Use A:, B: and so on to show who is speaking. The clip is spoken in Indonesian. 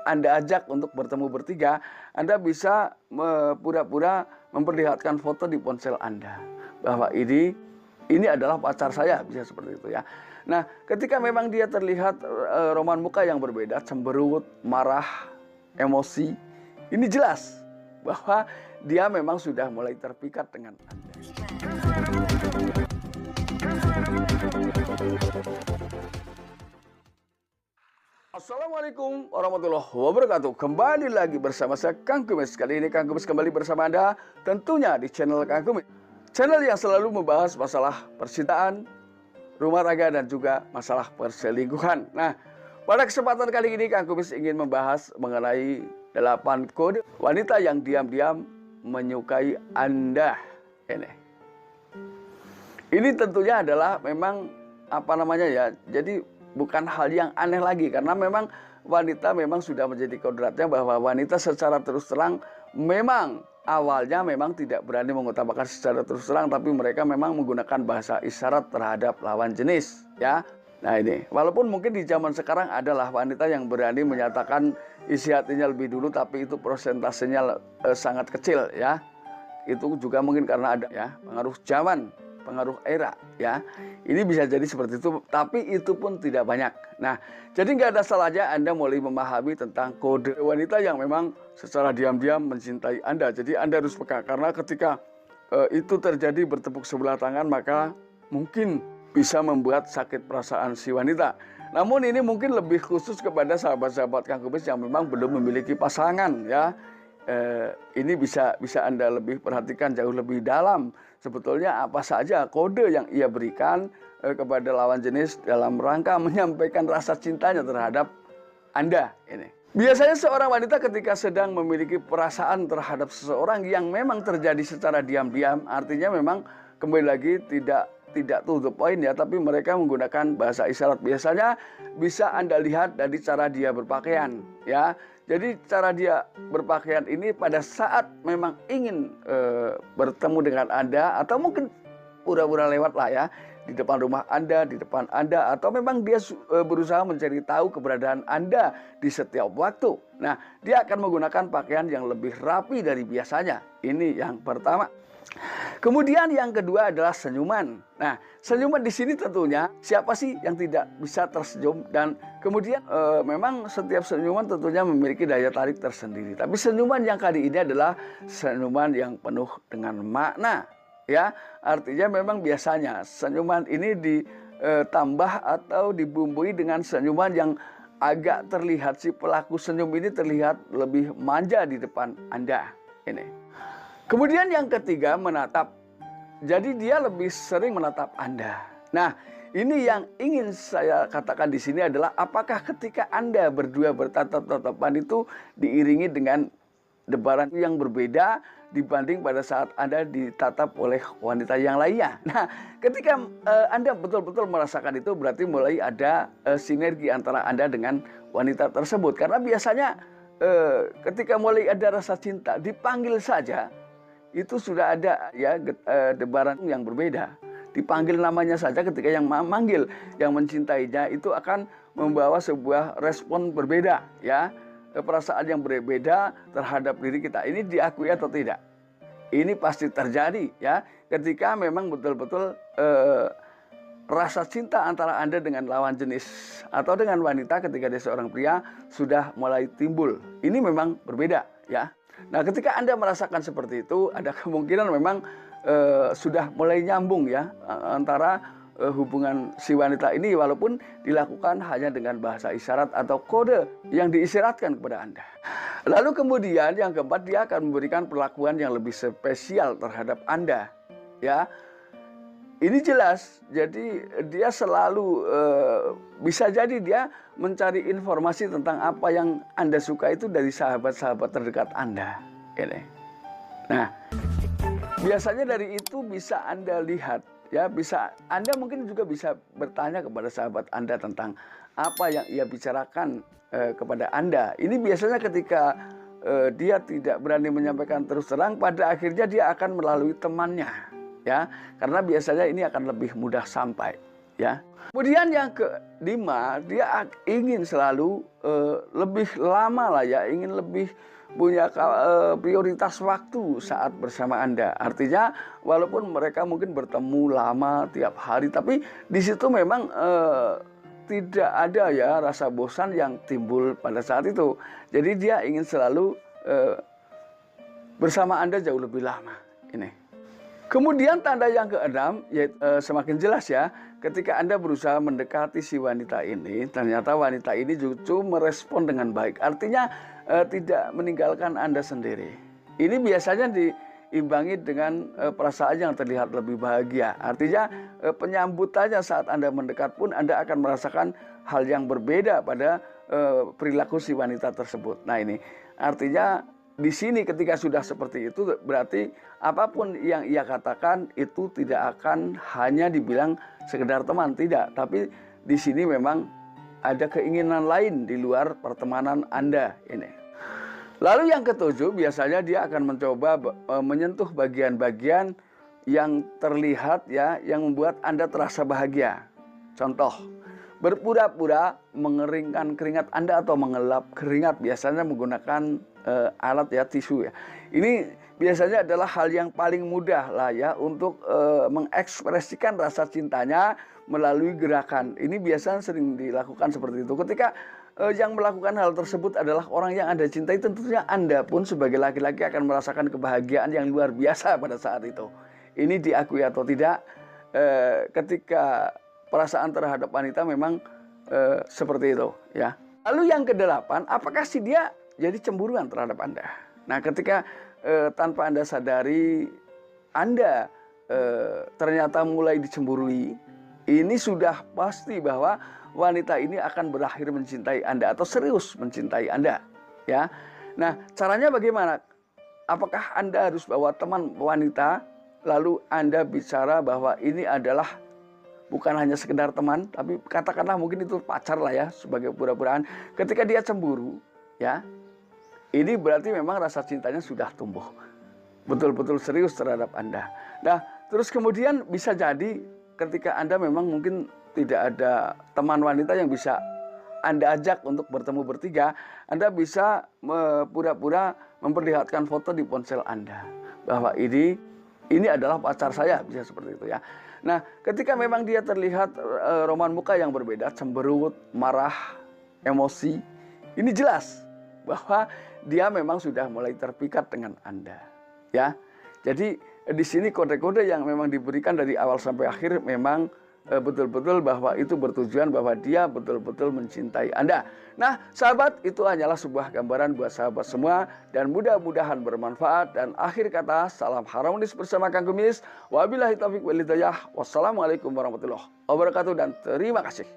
A: Anda ajak untuk bertemu bertiga, Anda bisa pura-pura memperlihatkan foto di ponsel Anda bahwa ini adalah pacar saya, bisa seperti itu ya. Nah, ketika memang dia terlihat roman muka yang berbeda, cemberut, marah, emosi, ini jelas bahwa dia memang sudah mulai terpikat dengan Anda. Assalamualaikum warahmatullahi wabarakatuh. Kembali lagi bersama saya Kang Kumis. Kali ini Kang Kumis kembali bersama Anda tentunya di channel Kang Kumis. Channel yang selalu membahas masalah percintaan, rumah tangga, dan juga masalah perselingkuhan. Nah, pada kesempatan kali ini Kang Kumis ingin membahas mengenai 8 kode wanita yang diam-diam menyukai Anda. Ini tentunya adalah memang jadi bukan hal yang aneh lagi, karena memang wanita memang sudah menjadi kodratnya bahwa wanita secara terus terang memang awalnya memang tidak berani mengutamakan secara terus terang, tapi mereka memang menggunakan bahasa isyarat terhadap lawan jenis, ya. Nah ini, walaupun mungkin di zaman sekarang adalah wanita yang berani menyatakan isi hatinya lebih dulu, tapi itu persentasenya sangat kecil, ya. Itu juga mungkin karena ada ya pengaruh zaman, pengaruh era, ya. Ini bisa jadi seperti itu, tapi itu pun tidak banyak. Nah, jadi nggak ada salahnya Anda mulai memahami tentang kode wanita yang memang secara diam-diam mencintai Anda. Jadi Anda harus peka, karena ketika itu terjadi bertepuk sebelah tangan, maka mungkin bisa membuat sakit perasaan si wanita. Namun ini mungkin lebih khusus kepada sahabat-sahabat Kang Kumis yang memang belum memiliki pasangan, ya. Ini bisa Anda lebih perhatikan jauh lebih dalam. Sebetulnya apa saja kode yang ia berikan kepada lawan jenis dalam rangka menyampaikan rasa cintanya terhadap Anda. Ini biasanya seorang wanita ketika sedang memiliki perasaan terhadap seseorang yang memang terjadi secara diam-diam, artinya memang kembali lagi tidak to the point, ya, tapi mereka menggunakan bahasa isyarat. Biasanya bisa Anda lihat dari cara dia berpakaian, ya. Jadi cara dia berpakaian ini pada saat memang ingin bertemu dengan Anda, atau mungkin pura-pura lewat lah, ya, di depan rumah Anda, di depan Anda, atau memang dia berusaha mencari tahu keberadaan Anda di setiap waktu. Nah, dia akan menggunakan pakaian yang lebih rapi dari biasanya. Ini yang pertama. Kemudian yang kedua adalah senyuman. Nah, senyuman di sini tentunya siapa sih yang tidak bisa tersenyum, dan kemudian memang setiap senyuman tentunya memiliki daya tarik tersendiri. Tapi senyuman yang kali ini adalah senyuman yang penuh dengan makna, ya. Artinya memang biasanya senyuman ini ditambah atau dibumbui dengan senyuman yang agak terlihat si pelaku senyum ini terlihat lebih manja di depan Anda. Ini. Kemudian yang ketiga, menatap. Jadi dia lebih sering menatap Anda. Nah, ini yang ingin saya katakan di sini adalah apakah ketika Anda berdua bertatap-tatapan itu diiringi dengan debaran yang berbeda dibanding pada saat Anda ditatap oleh wanita yang lainnya. Nah, ketika Anda betul-betul merasakan itu, berarti mulai ada sinergi antara Anda dengan wanita tersebut. Karena biasanya ketika mulai ada rasa cinta, dipanggil saja itu sudah ada, ya, debaran yang berbeda. Dipanggil namanya saja ketika yang memanggil, yang mencintainya itu akan membawa sebuah respon berbeda, ya. Perasaan yang berbeda terhadap diri kita. Ini diakui atau tidak? Ini pasti terjadi, ya. Ketika memang betul-betul rasa cinta antara Anda dengan lawan jenis atau dengan wanita ketika dia seorang pria sudah mulai timbul. Ini memang berbeda, ya. Nah, ketika Anda merasakan seperti itu, ada kemungkinan memang sudah mulai nyambung, ya, antara hubungan si wanita ini, walaupun dilakukan hanya dengan bahasa isyarat atau kode yang diisyaratkan kepada Anda. Lalu kemudian yang keempat, dia akan memberikan perlakuan yang lebih spesial terhadap Anda, ya. Ini jelas, jadi dia selalu bisa jadi dia mencari informasi tentang apa yang Anda suka itu dari sahabat-sahabat terdekat Anda. Ini. Nah, biasanya dari itu bisa Anda lihat, ya, Anda mungkin juga bisa bertanya kepada sahabat Anda tentang apa yang ia bicarakan kepada Anda. Ini biasanya ketika dia tidak berani menyampaikan terus terang, pada akhirnya dia akan melalui temannya. Ya, karena biasanya ini akan lebih mudah sampai. ya. Kemudian yang kelima, dia ingin selalu lebih lama lah ya, ingin lebih punya prioritas waktu saat bersama Anda. Artinya walaupun mereka mungkin bertemu lama tiap hari, tapi di situ memang tidak ada ya rasa bosan yang timbul pada saat itu. Jadi dia ingin selalu bersama Anda jauh lebih lama. Ini. Kemudian tanda yang keenam, yaitu semakin jelas ya, ketika Anda berusaha mendekati si wanita ini, ternyata wanita ini justru merespon dengan baik. Artinya tidak meninggalkan Anda sendiri. Ini biasanya diimbangi dengan perasaan yang terlihat lebih bahagia. Artinya penyambutannya saat Anda mendekat pun Anda akan merasakan hal yang berbeda pada perilaku si wanita tersebut. Nah ini artinya di sini ketika sudah seperti itu berarti apapun yang ia katakan itu tidak akan hanya dibilang sekedar teman, tidak. Tapi di sini memang ada keinginan lain di luar pertemanan Anda ini. Lalu yang ketujuh, biasanya dia akan mencoba menyentuh bagian-bagian yang terlihat ya, yang membuat Anda terasa bahagia. Contoh, berpura-pura mengeringkan keringat Anda atau mengelap keringat, biasanya menggunakan alat ya, tisu ya. Ini biasanya adalah hal yang paling mudah lah ya untuk mengekspresikan rasa cintanya melalui gerakan. Ini biasanya sering dilakukan seperti itu. Ketika yang melakukan hal tersebut adalah orang yang Anda cintai, tentunya Anda pun sebagai laki-laki akan merasakan kebahagiaan yang luar biasa pada saat itu. Ini diakui atau tidak, ketika perasaan terhadap wanita memang seperti itu ya. Lalu yang kedelapan, apakah si dia jadi cemburuan terhadap Anda? Nah, ketika tanpa Anda sadari Anda ternyata mulai dicemburui, ini sudah pasti bahwa wanita ini akan berakhir mencintai Anda atau serius mencintai Anda ya. Nah, caranya bagaimana? Apakah Anda harus bawa teman wanita lalu Anda bicara bahwa ini adalah bukan hanya sekedar teman, tapi katakanlah mungkin itu pacar lah ya, sebagai pura-puraan. Ketika dia cemburu ya, ini berarti memang rasa cintanya sudah tumbuh, betul-betul serius terhadap Anda. Nah, terus kemudian bisa jadi ketika Anda memang mungkin tidak ada teman wanita yang bisa Anda ajak untuk bertemu bertiga, Anda bisa pura-pura memperlihatkan foto di ponsel Anda bahwa ini adalah pacar saya, bisa seperti itu ya. Nah, ketika memang dia terlihat roman muka yang berbeda, cemberut, marah, emosi, ini jelas bahwa dia memang sudah mulai terpikat dengan Anda, ya. Jadi di sini kode-kode yang memang diberikan dari awal sampai akhir memang betul-betul bahwa itu bertujuan bahwa dia betul-betul mencintai Anda. Nah, sahabat, itu hanyalah sebuah gambaran buat sahabat semua dan mudah-mudahan bermanfaat. Dan akhir kata, salam harmonis bersama Kang Kumis. Wabillahi taufiq wal hidayah. Wassalamualaikum warahmatullahi wabarakatuh dan terima kasih.